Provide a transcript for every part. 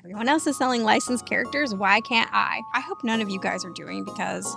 Everyone else is selling licensed characters. Why can't I? I hope none of you guys are doing, because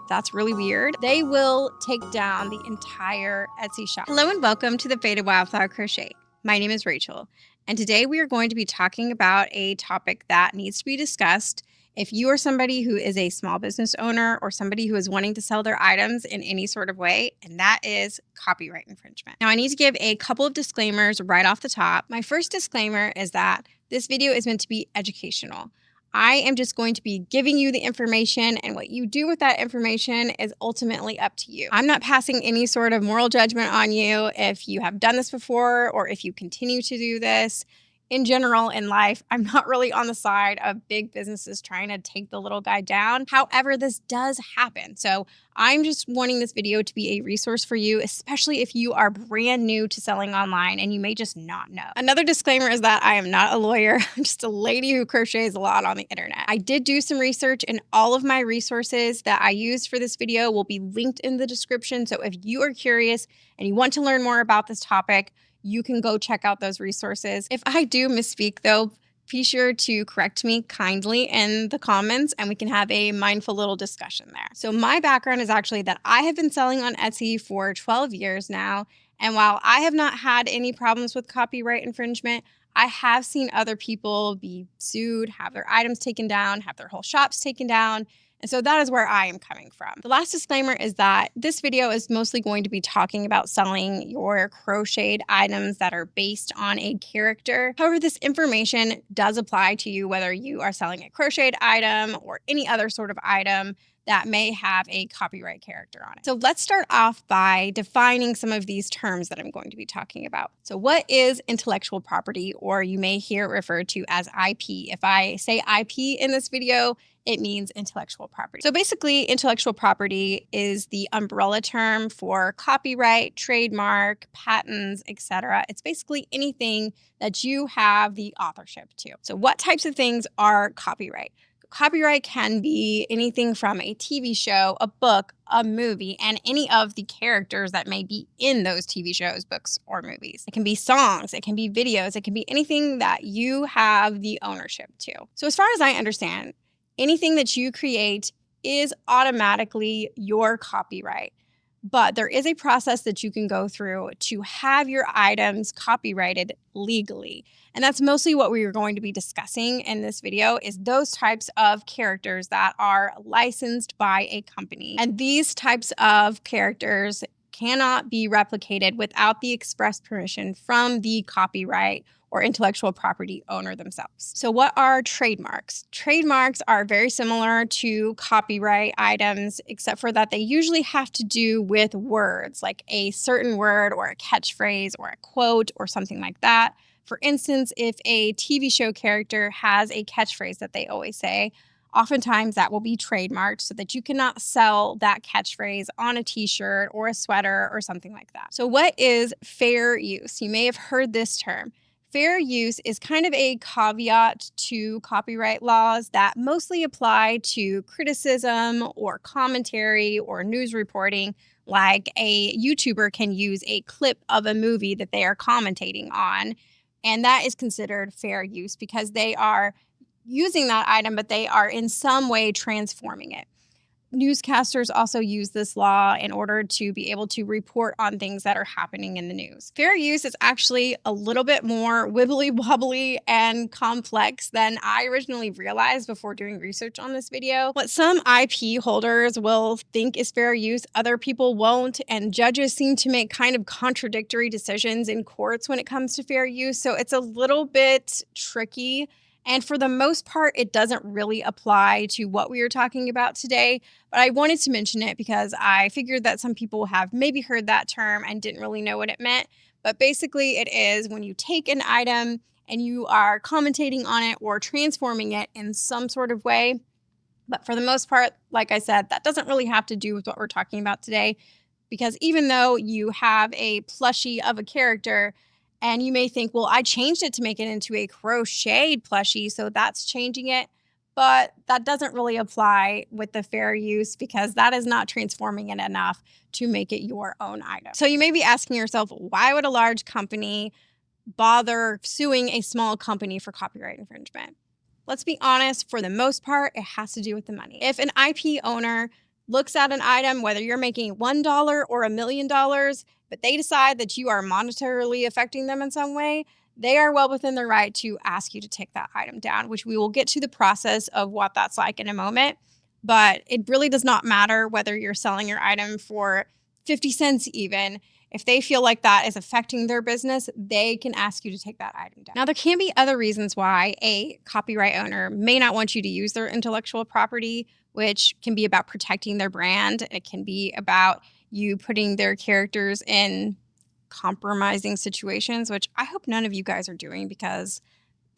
that's really weird. They will take down the entire Etsy shop. Hello and welcome to the Faded Wildflower Crochet. My name is Rachel, and today we are going to be talking about a topic that needs to be discussed if you are somebody who is a small business owner or somebody who is wanting to sell their items in any sort of way, and that is copyright infringement. Now, I need to give a couple of disclaimers right off the top. My first disclaimer is that this video is meant to be educational. I am just going to be giving you the information, and what you do with that information is ultimately up to you. I'm not passing any sort of moral judgment on you if you have done this before or if you continue to do this. In general, in life, I'm not really on the side of big businesses trying to take the little guy down. However, this does happen. So I'm just wanting this video to be a resource for you, especially if you are brand new to selling online and you may just not know. Another disclaimer is that I am not a lawyer. I'm just a lady who crochets a lot on the internet. I did do some research, and all of my resources that I used for this video will be linked in the description. So if you are curious and you want to learn more about this topic, you can go check out those resources. If I do misspeak, though, be sure to correct me kindly in the comments and we can have a mindful little discussion there. So my background is actually that I have been selling on Etsy for 12 years now. And while I have not had any problems with copyright infringement, I have seen other people be sued, have their items taken down, have their whole shops taken down. And so that is where I am coming from. The last disclaimer is that this video is mostly going to be talking about selling your crocheted items that are based on a character. However, this information does apply to you whether you are selling a crocheted item or any other sort of item that may have a copyright character on it. So let's start off by defining some of these terms that I'm going to be talking about. So what is intellectual property, or you may hear it referred to as IP? If I say IP in this video, it means intellectual property. So basically, intellectual property is the umbrella term for copyright, trademark, patents, etc. It's basically anything that you have the authorship to. So what types of things are copyright? Copyright can be anything from a TV show, a book, a movie, and any of the characters that may be in those TV shows, books, or movies. It can be songs, it can be videos, it can be anything that you have the ownership to. So as far as I understand, anything that you create is automatically your copyright. But there is a process that you can go through to have your items copyrighted legally. And that's mostly what we are going to be discussing in this video, is those types of characters that are licensed by a company. And these types of characters cannot be replicated without the express permission from the copyright or intellectual property owner themselves. So what are trademarks? Trademarks are very similar to copyright items, except for that they usually have to do with words, like a certain word or a catchphrase or a quote or something like that. For instance, if a TV show character has a catchphrase that they always say, oftentimes that will be trademarked so that you cannot sell that catchphrase on a t-shirt or a sweater or something like that. So what is fair use? You may have heard this term. Fair use is kind of a caveat to copyright laws that mostly apply to criticism or commentary or news reporting, like a YouTuber can use a clip of a movie that they are commentating on, and that is considered fair use because they are using that item, but they are in some way transforming it. Newscasters also use this law in order to be able to report on things that are happening in the news. Fair use is actually a little bit more wibbly wobbly and complex than I originally realized before doing research on this video. What some IP holders will think is fair use, other people won't, and judges seem to make kind of contradictory decisions in courts when it comes to fair use, so it's a little bit tricky. And for the most part, it doesn't really apply to what we are talking about today. But I wanted to mention it because I figured that some people have maybe heard that term and didn't really know what it meant. But basically, it is when you take an item and you are commentating on it or transforming it in some sort of way. But for the most part, like I said, that doesn't really have to do with what we're talking about today. Because even though you have a plushie of a character, and you may think, well, I changed it to make it into a crocheted plushie, so that's changing it. But that doesn't really apply with the fair use because that is not transforming it enough to make it your own item. So you may be asking yourself, why would a large company bother suing a small company for copyright infringement? Let's be honest, for the most part, it has to do with the money. If an IP owner looks at an item, whether you're making $1 or $1,000,000, but they decide that you are monetarily affecting them in some way, they are well within their right to ask you to take that item down, which we will get to the process of what that's like in a moment. But it really does not matter whether you're selling your item for 50 cents even. If they feel like that is affecting their business, they can ask you to take that item down. Now, there can be other reasons why a copyright owner may not want you to use their intellectual property, which can be about protecting their brand. It can be about you putting their characters in compromising situations, which I hope none of you guys are doing because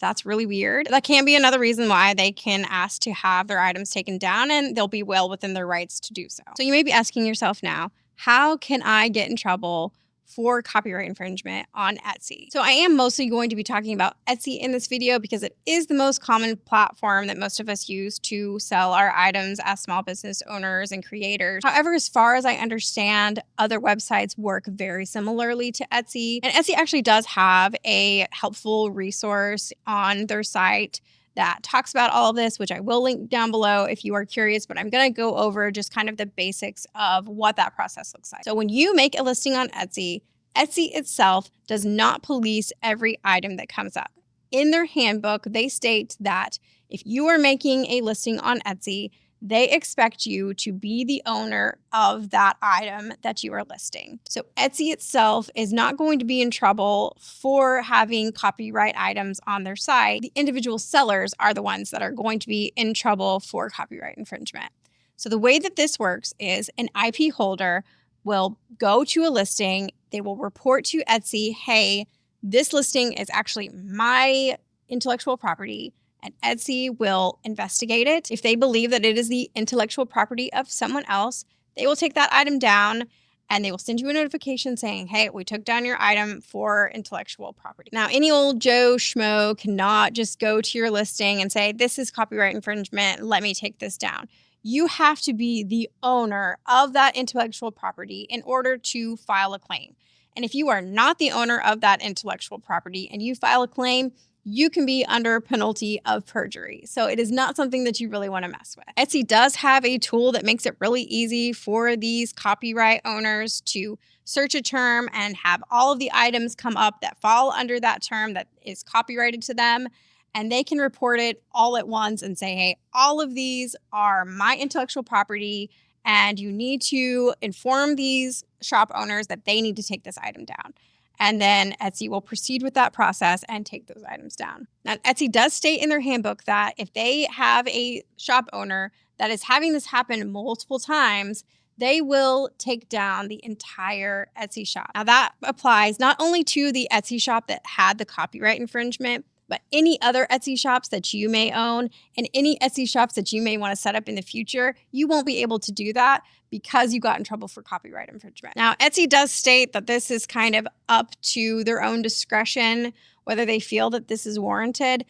that's really weird. That can be another reason why they can ask to have their items taken down, and they'll be well within their rights to do so. So you may be asking yourself now, how can I get in trouble for copyright infringement on Etsy? So I am mostly going to be talking about Etsy in this video because it is the most common platform that most of us use to sell our items as small business owners and creators. However, as far as I understand, other websites work very similarly to Etsy. And Etsy actually does have a helpful resource on their site that talks about all of this, which I will link down below if you are curious, but I'm going to go over just kind of the basics of what that process looks like. So when you make a listing on Etsy, Etsy itself does not police every item that comes up. In their handbook, they state that if you are making a listing on Etsy, they expect you to be the owner of that item that you are listing. So Etsy itself is not going to be in trouble for having copyright items on their site. The individual sellers are the ones that are going to be in trouble for copyright infringement. So the way that this works is an IP holder will go to a listing. They will report to Etsy, hey, this listing is actually my intellectual property. And Etsy will investigate it. If they believe that it is the intellectual property of someone else, they will take that item down and they will send you a notification saying, hey, we took down your item for intellectual property. Now, any old Joe Schmo cannot just go to your listing and say, this is copyright infringement, let me take this down. You have to be the owner of that intellectual property in order to file a claim. And if you are not the owner of that intellectual property and you file a claim, you can be under penalty of perjury. So it is not something that you really want to mess with. Etsy does have a tool that makes it really easy for these copyright owners to search a term and have all of the items come up that fall under that term that is copyrighted to them. And they can report it all at once and say, hey, all of these are my intellectual property, and you need to inform these shop owners that they need to take this item down. And then Etsy will proceed with that process and take those items down. Now, Etsy does state in their handbook that if they have a shop owner that is having this happen multiple times, they will take down the entire Etsy shop. Now, that applies not only to the Etsy shop that had the copyright infringement, but any other Etsy shops that you may own and any Etsy shops that you may want to set up in the future, you won't be able to do that because you got in trouble for copyright infringement. Now, Etsy does state that this is kind of up to their own discretion, whether they feel that this is warranted.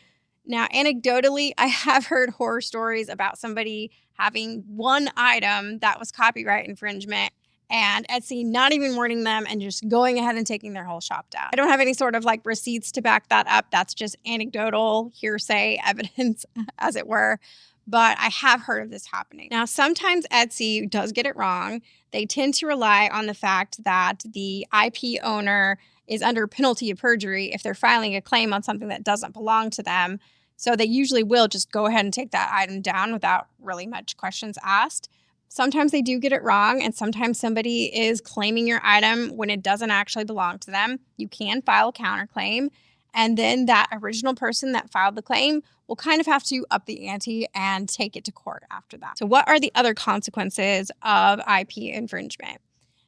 Now, anecdotally, I have heard horror stories about somebody having one item that was copyright infringement and Etsy not even warning them and just going ahead and taking their whole shop down. I don't have any sort of like receipts to back that up. That's just anecdotal hearsay evidence, as it were. But I have heard of this happening. Now, sometimes Etsy does get it wrong. They tend to rely on the fact that the IP owner is under penalty of perjury if they're filing a claim on something that doesn't belong to them. So they usually will just go ahead and take that item down without really much questions asked. Sometimes they do get it wrong, and sometimes somebody is claiming your item when it doesn't actually belong to them. You can file a counterclaim, and then that original person that filed the claim will kind of have to up the ante and take it to court after that. So what are the other consequences of IP infringement?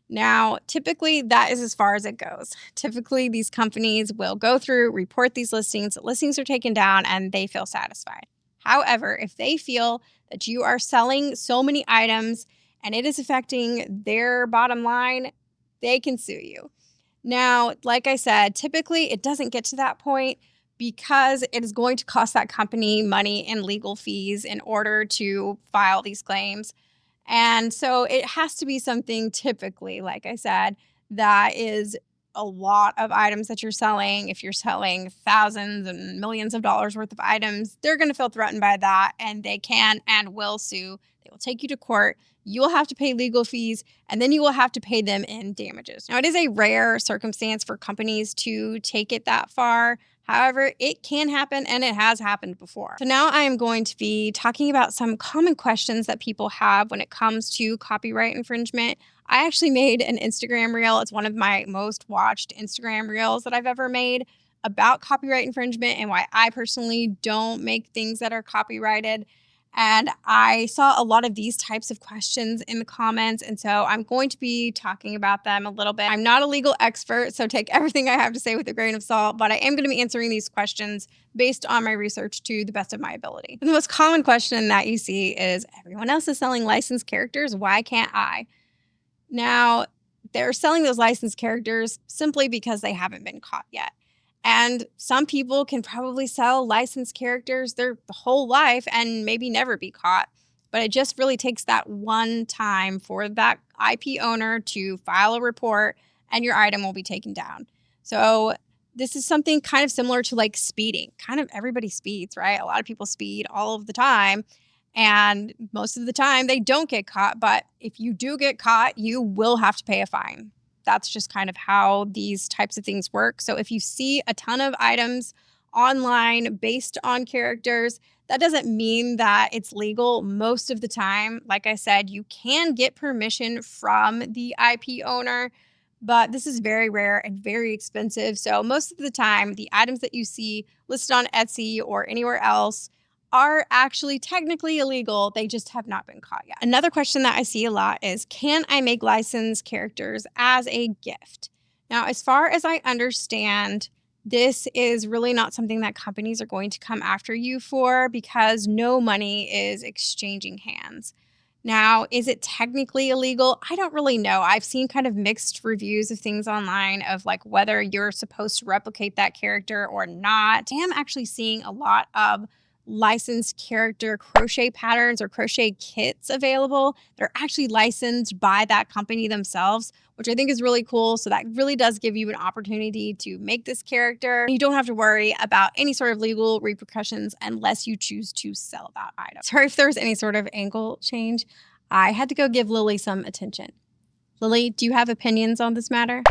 Now, typically that is as far as it goes. Typically, these companies will go through, report these listings, listings are taken down, and they feel satisfied. However, if they feel that you are selling so many items and it is affecting their bottom line, they can sue you. Now, like I said, typically it doesn't get to that point because it is going to cost that company money and legal fees in order to file these claims. And so it has to be something typically, like I said, that is a lot of items that you're selling, if you're selling thousands and millions of dollars worth of items, they're going to feel threatened by that, and they can and will sue. They will take you to court. You will have to pay legal fees, and then you will have to pay them in damages. Now, it is a rare circumstance for companies to take it that far. However, it can happen, and it has happened before. So now I am going to be talking about some common questions that people have when it comes to copyright infringement. I actually made an Instagram reel. It's one of my most watched Instagram reels that I've ever made about copyright infringement and why I personally don't make things that are copyrighted. And I saw a lot of these types of questions in the comments, and so I'm going to be talking about them a little bit. I'm not a legal expert, so take everything I have to say with a grain of salt, but I am going to be answering these questions based on my research to the best of my ability. And the most common question that you see is, everyone else is selling licensed characters, why can't I? Now, they're selling those licensed characters simply because they haven't been caught yet. And some people can probably sell licensed characters their whole life and maybe never be caught. But it just really takes that one time for that IP owner to file a report and your item will be taken down. So this is something kind of similar to like speeding. Kind of everybody speeds, right? A lot of people speed all of the time. And most of the time they don't get caught. But if you do get caught, you will have to pay a fine. That's just kind of how these types of things work. So if you see a ton of items online based on characters, that doesn't mean that it's legal most of the time. Like I said, you can get permission from the IP owner, but this is very rare and very expensive. So most of the time, the items that you see listed on Etsy or anywhere else are actually technically illegal. They just have not been caught yet. Another question that I see a lot is, can I make licensed characters as a gift? Now, as far as I understand, this is really not something that companies are going to come after you for because no money is exchanging hands. Now, is it technically illegal? I don't really know. I've seen kind of mixed reviews of things online of like whether you're supposed to replicate that character or not. I am actually seeing a lot of licensed character crochet patterns or crochet kits available. They're actually licensed by that company themselves, which I think is really cool. So that really does give you an opportunity to make this character. You don't have to worry about any sort of legal repercussions unless you choose to sell that item. Sorry if there's any sort of angle change. I had to go give Lily some attention. Lily, do you have opinions on this matter?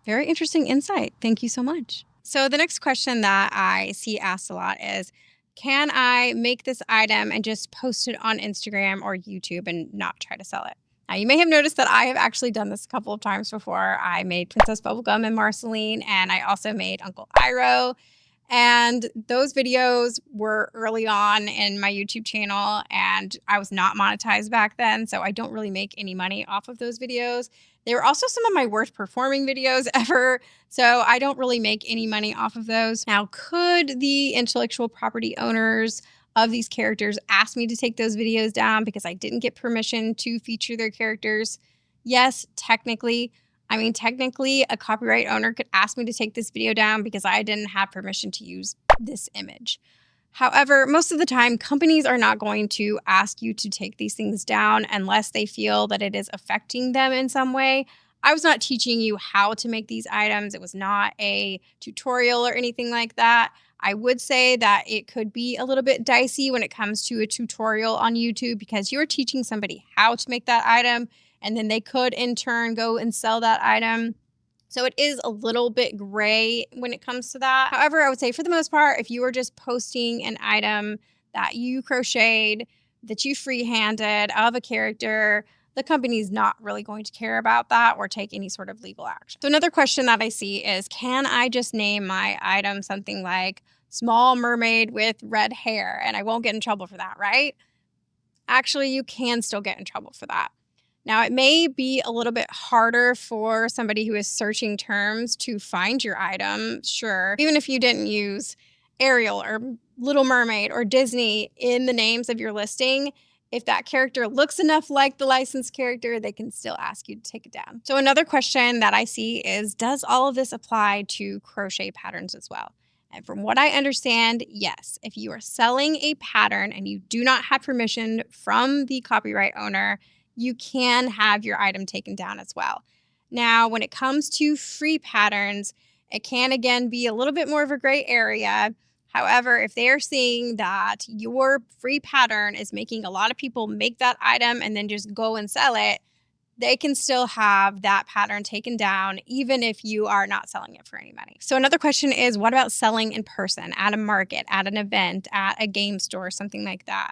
Very interesting insight. Thank you so much. So the next question that I see asked a lot is, can I make this item and just post it on Instagram or YouTube and not try to sell it? Now, you may have noticed that I have actually done this a couple of times before. I made Princess Bubblegum and Marceline, and I also made Uncle Iroh. And those videos were early on in my YouTube channel, and I was not monetized back then, so I don't really make any money off of those videos. They were also some of my worst performing videos ever, so I don't really make any money off of those. Now, could the intellectual property owners of these characters ask me to take those videos down because I didn't get permission to feature their characters? Yes, technically. I mean, technically, a copyright owner could ask me to take this video down because I didn't have permission to use this image. However, most of the time, companies are not going to ask you to take these things down unless they feel that it is affecting them in some way. I was not teaching you how to make these items. It was not a tutorial or anything like that. I would say that it could be a little bit dicey when it comes to a tutorial on YouTube because you're teaching somebody how to make that item, and then they could in turn go and sell that item. So it is a little bit gray when it comes to that. However, I would say for the most part, if you are just posting an item that you crocheted, that you freehanded of a character, the company's not really going to care about that or take any sort of legal action. So another question that I see is, can I just name my item something like Small Mermaid with Red Hair and I won't get in trouble for that, right? Actually, you can still get in trouble for that. Now, it may be a little bit harder for somebody who is searching terms to find your item, sure. Even if you didn't use Ariel or Little Mermaid or Disney in the names of your listing, if that character looks enough like the licensed character, they can still ask you to take it down. So another question that I see is, does all of this apply to crochet patterns as well? And from what I understand, yes. If you are selling a pattern and you do not have permission from the copyright owner, you can have your item taken down as well. Now, when it comes to free patterns, it can again be a little bit more of a gray area. However, if they are seeing that your free pattern is making a lot of people make that item and then just go and sell it, they can still have that pattern taken down, even if you are not selling it for any money. So another question is, what about selling in person, at a market, at an event, at a game store, something like that?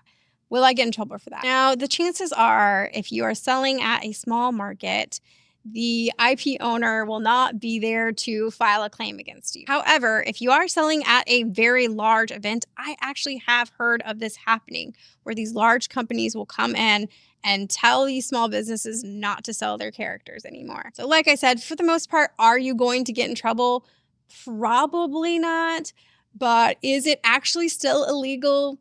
Will I get in trouble for that? Now, the chances are, if you are selling at a small market, the IP owner will not be there to file a claim against you. However, if you are selling at a very large event, I actually have heard of this happening, where these large companies will come in and tell these small businesses not to sell their characters anymore. So like I said, for the most part, are you going to get in trouble? Probably not. But is it actually still illegal?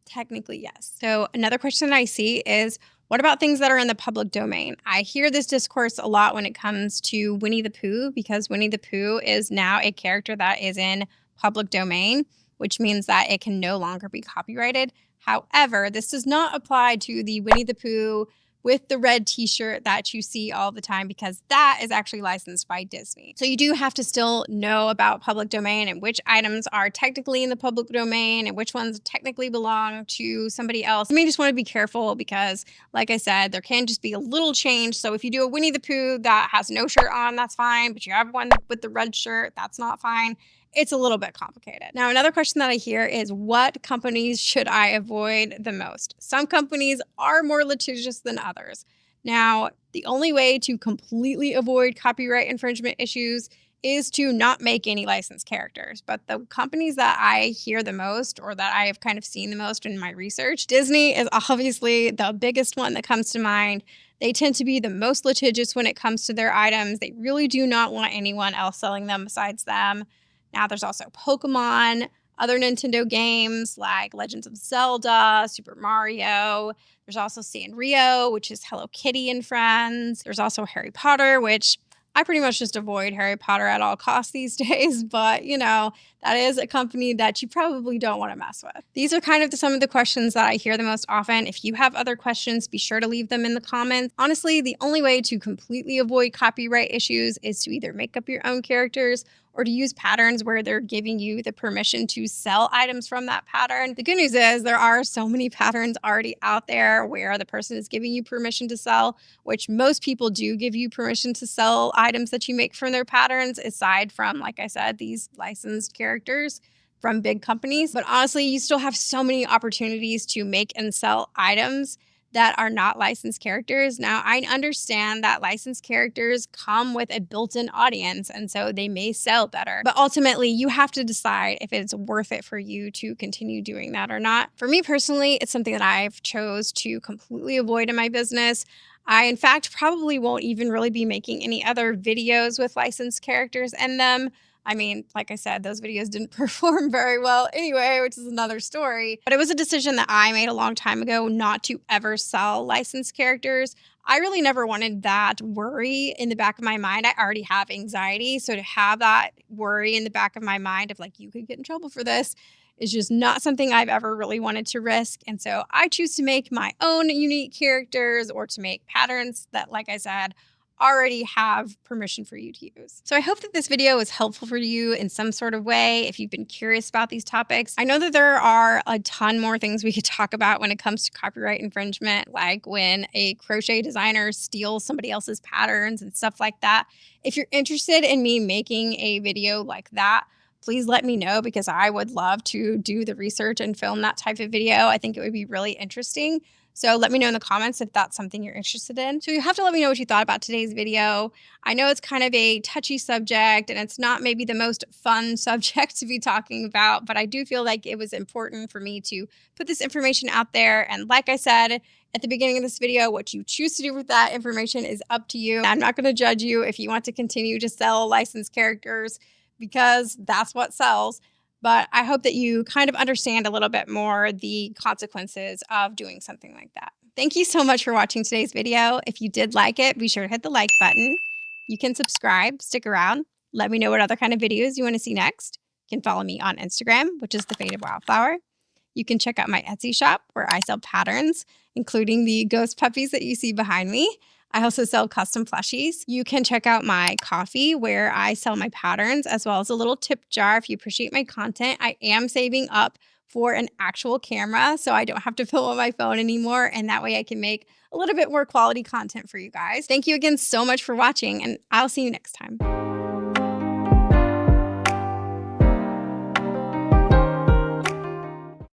Technically, yes. So another question I see is, what about things that are in the public domain? I hear this discourse a lot when it comes to Winnie the Pooh, because Winnie the Pooh is now a character that is in public domain, which means that it can no longer be copyrighted. However, this does not apply to the Winnie the Pooh with the red t-shirt that you see all the time, because that is actually licensed by Disney. So you do have to still know about public domain and which items are technically in the public domain and which ones technically belong to somebody else. You may just want to be careful because, like I said, there can just be a little change. So if you do a Winnie the Pooh that has no shirt on, that's fine. But you have one with the red shirt, that's not fine. It's a little bit complicated. Now, another question that I hear is, what companies should I avoid the most? Some companies are more litigious than others. Now, the only way to completely avoid copyright infringement issues is to not make any licensed characters. But the companies that I hear the most, or that I have kind of seen the most in my research, Disney is obviously the biggest one that comes to mind. They tend to be the most litigious when it comes to their items. They really do not want anyone else selling them besides them. Now, there's also Pokemon, other Nintendo games like Legends of Zelda, Super Mario. There's also Sanrio, which is Hello Kitty and Friends. There's also Harry Potter, which I pretty much just avoid Harry Potter at all costs these days. But, that is a company that you probably don't want to mess with. These are kind of some of the questions that I hear the most often. If you have other questions, be sure to leave them in the comments. Honestly, the only way to completely avoid copyright issues is to either make up your own characters or to use patterns where they're giving you the permission to sell items from that pattern. The good news is there are so many patterns already out there where the person is giving you permission to sell, which most people do give you permission to sell items that you make from their patterns, aside from, like I said, these licensed characters from big companies. But honestly, you still have so many opportunities to make and sell items that are not licensed characters. Now, I understand that licensed characters come with a built-in audience, and so they may sell better. But ultimately, you have to decide if it's worth it for you to continue doing that or not. For me personally, it's something that I've chose to completely avoid in my business. I, in fact, probably won't even really be making any other videos with licensed characters in them. I mean, like I said, those videos didn't perform very well anyway, which is another story. But it was a decision that I made a long time ago not to ever sell licensed characters. I really never wanted that worry in the back of my mind. I already have anxiety. So to have that worry in the back of my mind of you could get in trouble for this is just not something I've ever really wanted to risk. And so I choose to make my own unique characters, or to make patterns that, like I said, already have permission for you to use. So I hope that this video was helpful for you in some sort of way if you've been curious about these topics. I know that there are a ton more things we could talk about when it comes to copyright infringement, like when a crochet designer steals somebody else's patterns and stuff like that. If you're interested in me making a video like that, please let me know, because I would love to do the research and film that type of video. I think it would be really interesting. So let me know in the comments if that's something you're interested in. So you have to let me know what you thought about today's video. I know it's kind of a touchy subject and it's not maybe the most fun subject to be talking about, but I do feel like it was important for me to put this information out there. And like I said at the beginning of this video, what you choose to do with that information is up to you. I'm not going to judge you if you want to continue to sell licensed characters, because that's what sells. But I hope that you kind of understand a little bit more the consequences of doing something like that. Thank you so much for watching today's video. If you did like it, be sure to hit the like button. You can subscribe, stick around. Let me know what other kind of videos you want to see next. You can follow me on Instagram, which is The Faded Wildflower. You can check out my Etsy shop where I sell patterns, including the ghost puppies that you see behind me. I also sell custom plushies. You can check out my coffee where I sell my patterns, as well as a little tip jar if you appreciate my content. I am saving up for an actual camera so I don't have to film on my phone anymore, and that way I can make a little bit more quality content for you guys. Thank you again so much for watching, and I'll see you next time.